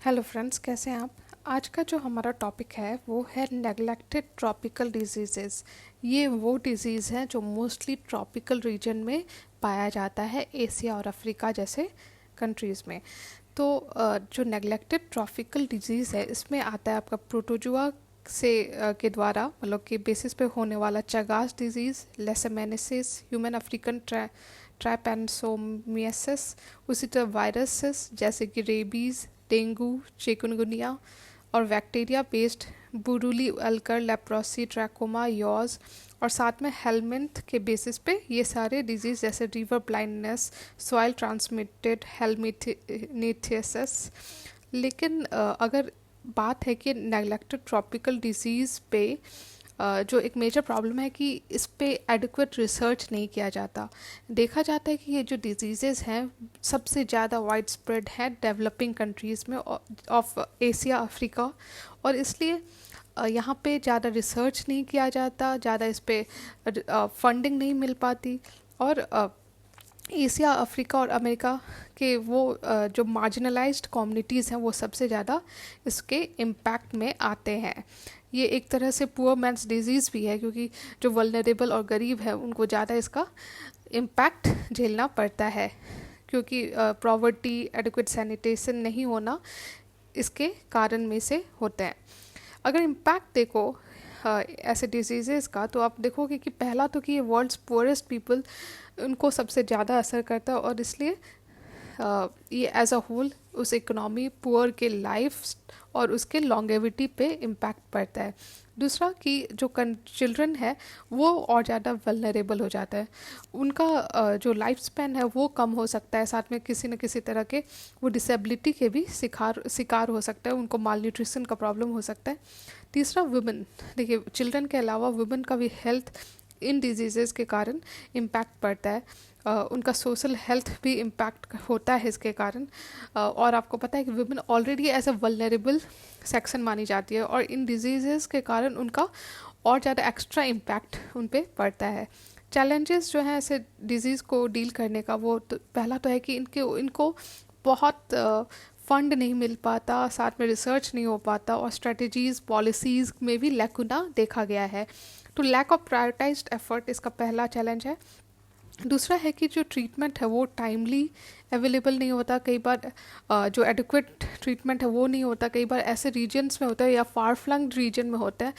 Hello friends, कैसे हैं आप। आज का जो हमारा टॉपिक है वो है नेग्लेक्टेड ट्रॉपिकल डिजीज़ेज़। ये वो डिजीज़ हैं जो मोस्टली ट्रॉपिकल रीजन में पाया जाता है, एशिया और अफ्रीका जैसे कंट्रीज़ में। तो जो नेग्लेक्टेड ट्रॉपिकल डिजीज़ है इसमें आता है आपका प्रोटोजुआ के द्वारा मतलब कि बेसिस पे होने वाला Chagas disease, leishmaniasis, human African trypanosomiasis, उसी तरह वायरसेस जैसे कि रेबीज़, डेंगू, चिकनगुनिया और bacteria based Buruli ulcer, leprosy, trachoma, yaws और साथ में हेलमिंथ के बेसिस पे ये सारे डिजीज़ जैसे रिवर ब्लाइंडनेस, सॉइल ट्रांसमिटेड हेलमिथेसिस। लेकिन अगर बात है कि नेग्लेक्टेड ट्रॉपिकल डिजीज़ पे जो एक मेजर प्रॉब्लम है कि इस पे एडिक्वेट रिसर्च नहीं किया जाता। देखा जाता है कि ये जो डिजीज़ेज़ हैं सबसे ज़्यादा वाइड स्प्रेड है डेवलपिंग कंट्रीज़ में ऑफ एशिया अफ्रीका, और इसलिए यहाँ पे ज़्यादा रिसर्च नहीं किया जाता, ज़्यादा इस पे फंडिंग नहीं मिल पाती। और एशिया अफ्रीका और अमेरिका के वो जो मार्जिनलाइज्ड कम्युनिटीज़ हैं वो सबसे ज़्यादा इसके इम्पैक्ट में आते हैं। ये एक तरह से पुअर मैन्स डिजीज़ भी है क्योंकि जो वल्नरेबल और गरीब है उनको ज़्यादा इसका इम्पैक्ट झेलना पड़ता है, क्योंकि प्रॉवर्टी, एडिक्वेट सैनिटेशन नहीं होना इसके कारण में से होते हैं। अगर इम्पैक्ट देखो ऐसे डिजीज़ेज़ का, तो आप देखोगे कि पहला तो कि ये वर्ल्ड्स पुअरेस्ट पीपल उनको सबसे ज़्यादा असर करता है, और इसलिए ये एज अ होल उस इकोनॉमी पुअर के लाइफ और उसके लॉन्गेविटी पे इम्पैक्ट पड़ता है। दूसरा कि जो चिल्ड्रन है वो और ज़्यादा वल्नरेबल हो जाता है, उनका जो लाइफ स्पैन है वो कम हो सकता है, साथ में किसी न किसी तरह के वो डिसेबिलिटी के भी शिकार हो सकता है, उनको माल न्यूट्रिशन का प्रॉब्लम हो सकता है। तीसरा वुमेन, देखिए चिल्ड्रन के अलावा वुमेन का भी हेल्थ इन डिजीज़ेज़ के कारण इम्पैक्ट पड़ता है। उनका सोशल हेल्थ भी इम्पैक्ट होता है इसके कारण। और आपको पता है कि women already as a vulnerable section मानी जाती है, और इन डिजीज़ेज़ के कारण उनका और ज़्यादा एक्स्ट्रा इम्पैक्ट उन पे पड़ता है। चैलेंजेस जो हैं ऐसे डिज़ीज़ को डील करने का, वो तो पहला तो है कि इनको बहुत फंड नहीं मिल पाता, साथ में रिसर्च नहीं हो पाता, और स्ट्रेटजीज़ पॉलिसीज़ में भी लैकुना देखा गया है। तो लैक ऑफ प्रायोरिटाइज्ड एफर्ट इसका पहला चैलेंज है। दूसरा है कि जो ट्रीटमेंट है वो टाइमली अवेलेबल नहीं होता, कई बार जो एडिक्वेट ट्रीटमेंट है वो नहीं होता, कई बार ऐसे रीजन्स में होता है या फार फ्लंग रीजन में होता है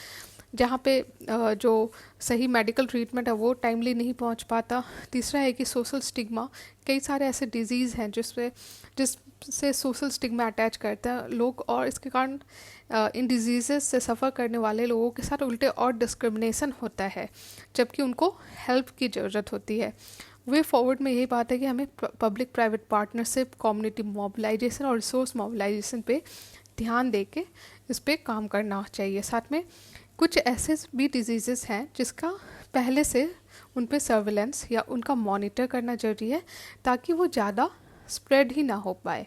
जहाँ पे जो सही मेडिकल ट्रीटमेंट है वो टाइमली नहीं पहुँच पाता। तीसरा है कि सोशल स्टिग्मा, कई सारे ऐसे डिजीज़ हैं जिससे सोशल स्टिग्मा अटैच करते हैं लोग, और इसके कारण इन डिजीज़ से सफ़र करने वाले लोगों के साथ उल्टे और डिस्क्रिमिनेशन होता है जबकि उनको हेल्प की ज़रूरत होती है। वे फॉरवर्ड में यही बात है कि हमें public private partnership, community mobilisation और रिसोर्स मोबिलाइजेशन पे ध्यान दे के इस पे काम करना चाहिए। साथ में कुछ ऐसे भी डिजीज़ेस हैं जिसका पहले से उन पे सर्विलेंस या उनका मॉनिटर करना ज़रूरी है ताकि वो ज़्यादा स्प्रेड ही ना हो पाए।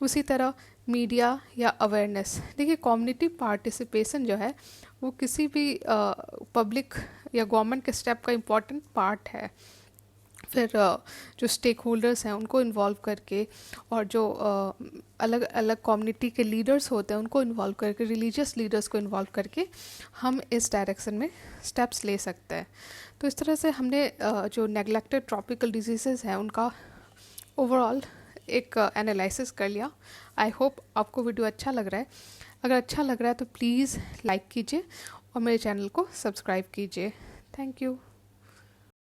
उसी तरह मीडिया या अवेयरनेस, देखिए कम्युनिटी पार्टिसिपेशन जो है वो किसी भी पब्लिक या गवर्नमेंट के स्टेप का इम्पॉर्टेंट पार्ट है। फिर जो स्टेक होल्डर्स हैं उनको इन्वॉल्व करके, और जो अलग अलग कम्युनिटी के लीडर्स होते हैं उनको इन्वॉल्व करके, रिलीजियस लीडर्स को इन्वॉल्व करके हम इस डायरेक्शन में स्टेप्स ले सकते हैं। तो इस तरह से हमने जो नेग्लेक्टेड ट्रॉपिकल डिजीज़ेज़ हैं उनका ओवरऑल एक एनालिसिस कर लिया। आई होप आपको वीडियो अच्छा लग रहा है। अगर अच्छा लग रहा है तो प्लीज़ लाइक कीजिए और मेरे चैनल को सब्सक्राइब कीजिए। Thank you.